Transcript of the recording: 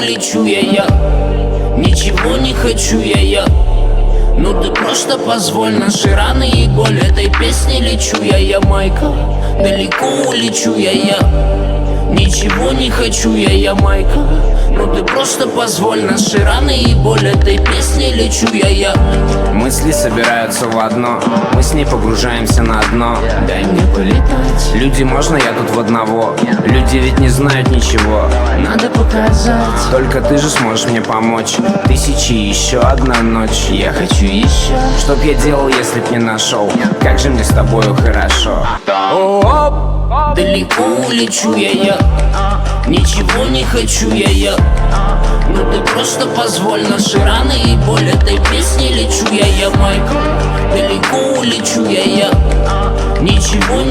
улечу я. Ничего не хочу я. Ну ты просто позволь, наши раны и боль этой песни лечу я, Майка. Далеко улечу я. Ничего не хочу я, Майка. Ну ты просто позволь, наши раны и боль этой песни лечу я. Мысли собираются в одно, мы с ней погружаемся на дно. Дай мне полетать. Люди, можно я тут в одного? Люди ведь не знают ничего. Надо показать. Только ты же сможешь мне помочь. Тысячи и еще одна ночь. Я хочу еще. Что б я делал, если б не нашел? Как же мне с тобою хорошо. Далеко улечу я. Ничего не хочу я. Ну ты просто позволь, наши раны и боль этой песни лечу я, Майка. Далеко улечу я. Ничего не